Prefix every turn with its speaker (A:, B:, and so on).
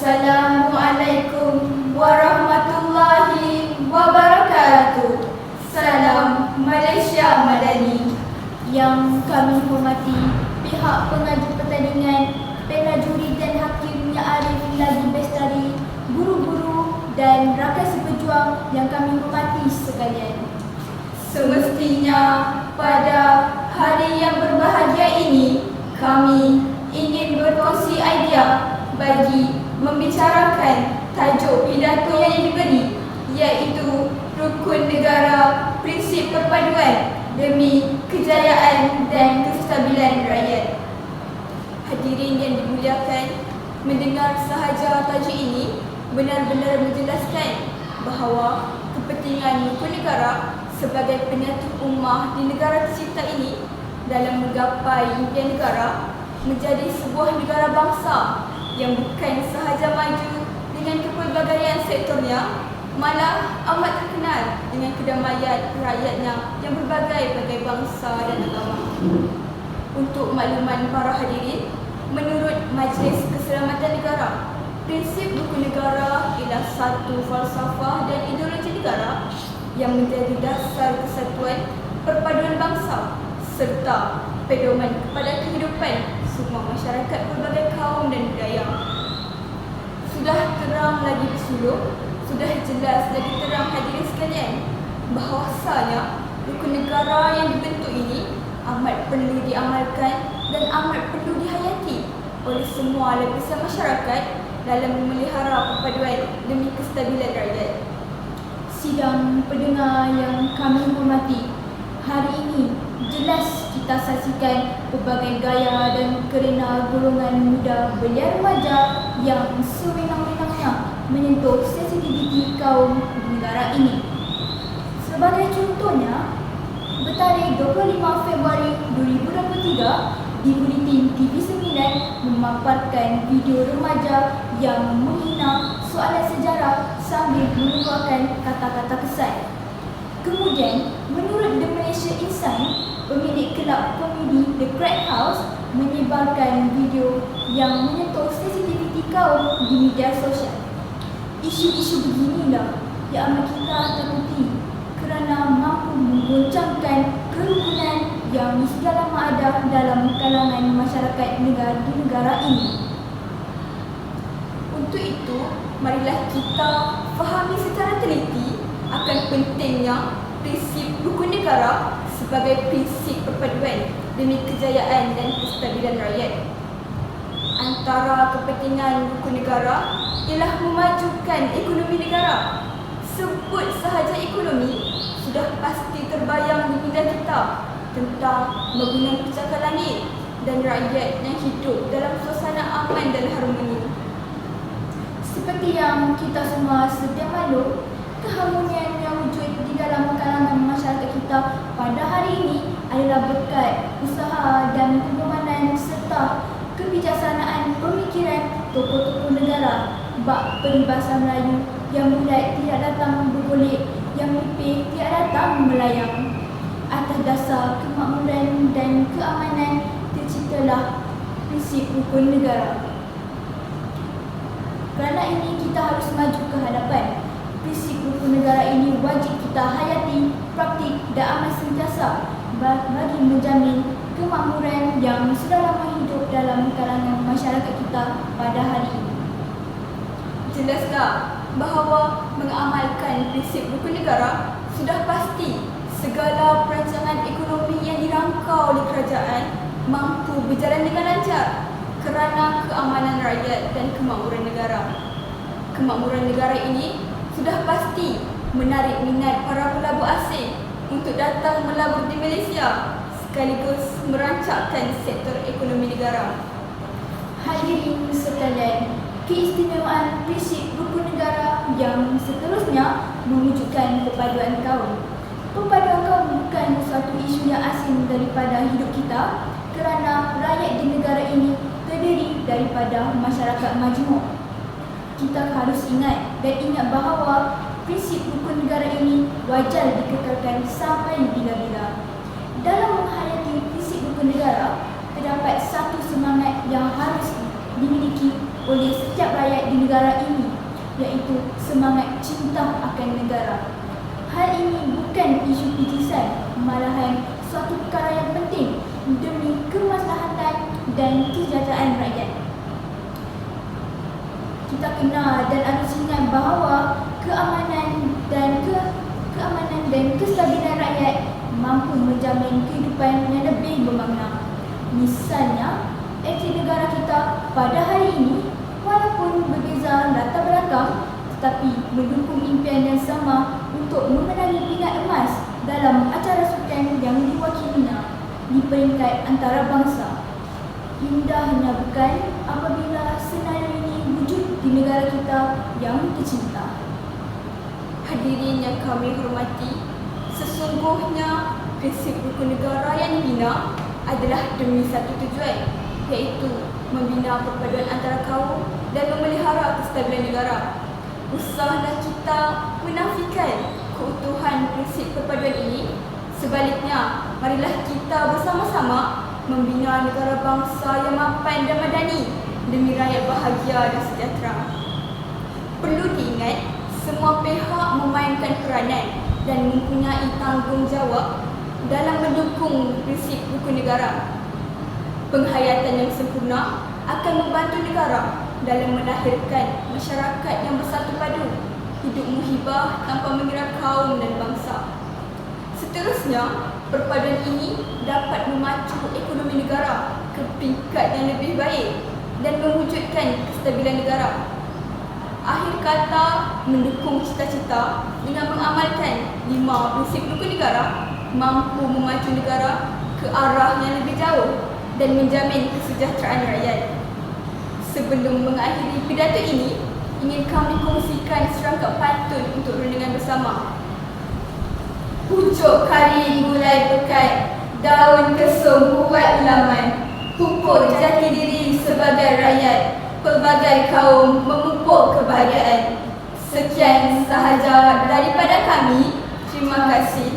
A: Assalamualaikum warahmatullahi wabarakatuh. Salam Malaysia Madani.
B: Yang kami hormati pihak pengaju pertandingan, penajuri dan hakimnya Arif Lagi Bestari, guru-guru dan rakan sepejuang yang kami hormati sekalian.
A: Semestinya pada hari yang berbahagia ini, kami ingin berkongsi idea bagi membicarakan tajuk pidato yang diberi, iaitu Rukun Negara Prinsip Perpaduan demi Kejayaan dan Kestabilan Rakyat. Hadirin yang dimuliakan, mendengar sahaja tajuk ini benar-benar menjelaskan bahawa kepentingan rukun negara sebagai penyatu ummah di negara tercipta ini dalam menggapai impian negara menjadi sebuah negara bangsa yang bukan sahaja maju dengan kepelbagaian sektornya, malah amat terkenal dengan kedamaian rakyatnya yang berbagai-bagai bangsa dan agama. Untuk makluman para hadirin, menurut Majlis Keselamatan Negara, prinsip rukun negara ialah satu falsafah dan ideologi negara yang menjadi dasar kesatuan perpaduan bangsa serta pedoman kepada kehidupan semua masyarakat berbagai kaum dan budaya. Sudah terang lagi bersulung, sudah jelas lagi terang hadirin sekalian, bahawasanya rukun negara yang dibentuk ini amat perlu diamalkan dan amat perlu dihayati oleh semua lapisan masyarakat dalam memelihara perpaduan demi kestabilan rakyat.
B: Sidang pendengar yang kami hormati, hari ini jelas kita saksikan pelbagai gaya dan kerana golongan muda belia remaja yang sewenang-wenangnya menyentuh sensitiviti kaum di negara ini. Sebagai contohnya, bertarikh 25 Februari 2023, di Buletin TV9 memaparkan video remaja yang menghina soalan sejarah sambil mengeluarkan kata-kata kesan. Kemudian, menurut The Malaysia Insight, pemilik kelab komedi The Crack House menyebarkan video yang menyentuh sensitiviti kaum di media sosial. Isu-isu beginilah yang amat kita takuti kerana mampu menggoncangkan kerukunan yang sudah lama ada dalam kalangan masyarakat di negara ini.
A: Untuk itu, marilah kita fahami secara teliti akan pentingnya prinsip rukun negara sebagai prinsip perpaduan demi kejayaan dan kestabilan rakyat. Antara kepentingan rukun negara ialah memajukan ekonomi negara. Sebut sahaja ekonomi, sudah pasti terbayang di minda kita tentang bangunan pencakar langit dan rakyat yang hidup dalam suasana aman dan harmoni.
B: Seperti yang kita semua sedia maklum, keharmonian yang wujud di dalam kalangan masyarakat kita pada hari ini adalah berkat usaha dan pengorbanan serta kebijaksanaan pemikiran tokoh-tokoh negara bak peribahasa Melayu yang bulat tidak datang bergolek, yang mimpi tidak datang melayang. Atas dasar kemakmuran dan keamanan terciptalah prinsip rukun negara. Kerana ini kita harus maju ke hadapan. Prinsip rukun negara ini wajib kita hayati, praktik dan amal sentiasa bagi menjamin kemakmuran yang sudah lama hidup dalam kalangan masyarakat kita pada hari ini.
A: Jelas tak bahawa mengamalkan prinsip rukun negara sudah pasti segala perancangan ekonomi yang dirangka oleh kerajaan mampu berjalan dengan lancar kerana keamanan rakyat dan kemakmuran negara. Kemakmuran negara ini sudah pasti menarik minat para pelabur asing untuk datang melabur di Malaysia sekaligus merancangkan sektor ekonomi negara.
B: Hadirin sekalian, keistimewaan prinsip rukun negara yang seterusnya mewujudkan perpaduan kaum. Perpaduan kaum bukan suatu isu yang asing daripada hidup kita kerana rakyat di negara ini terdiri daripada masyarakat majmuk. Kita harus ingat bahawa prinsip rukun negara ini wajar dikekalkan sampai bila-bila. Dalam menghayati prinsip rukun negara, terdapat satu semangat yang harus dimiliki oleh setiap rakyat di negara ini, iaitu semangat cinta akan negara. Hal ini bukan isu picisan, malahan suatu perkara yang penting demi kemaslahatan dan kesejahteraan rakyat. Kita kena dan harus ingat bahawa keamanan dan kestabilan rakyat mampu menjamin kehidupan yang lebih bermakna. Misalnya, aktif negara kita pada hari ini walaupun berbeza latar belakang tetapi mendukung impian yang sama untuk memenangi pingat emas dalam acara sukan yang diwakilinya di peringkat antarabangsa. Indahnya bukan apabila senario ini wujud di negara kita yang tercinta.
A: Hadirin yang kami hormati, sesungguhnya prinsip rukun negara yang dibina adalah demi satu tujuan, iaitu membina perpaduan antara kaum dan memelihara kestabilan negara. Usahlah kita menafikan keutuhan prinsip perpaduan ini. Sebaliknya, marilah kita bersama-sama membina negara bangsa yang mapan dan madani demi rakyat bahagia dan sejahtera. Perlu diingat, semua pihak memainkan peranan dan mempunyai tanggungjawab dalam mendukung prinsip rukun negara. Penghayatan yang sempurna akan membantu negara dalam melahirkan masyarakat yang bersatu padu, hidup muhibah tanpa mengira kaum dan bangsa. Seterusnya, perpaduan ini dapat memacu ekonomi negara ke peringkat yang lebih baik dan mewujudkan kestabilan negara. Akhir kata, mendukung cita-cita dengan mengamalkan 5 prinsip rukun negara mampu memacu negara ke arah yang lebih jauh dan menjamin kesejahteraan rakyat. Sebelum mengakhiri pidato ini, ingin kami kongsikan serangkap pantun untuk renungan bersama. Pucuk kari gulai pekat, daun kesum buat laman, tumpul jati diri sebagai rakyat, pelbagai kaum memupuk kebahagiaan. Sekian sahaja daripada kami. Terima kasih.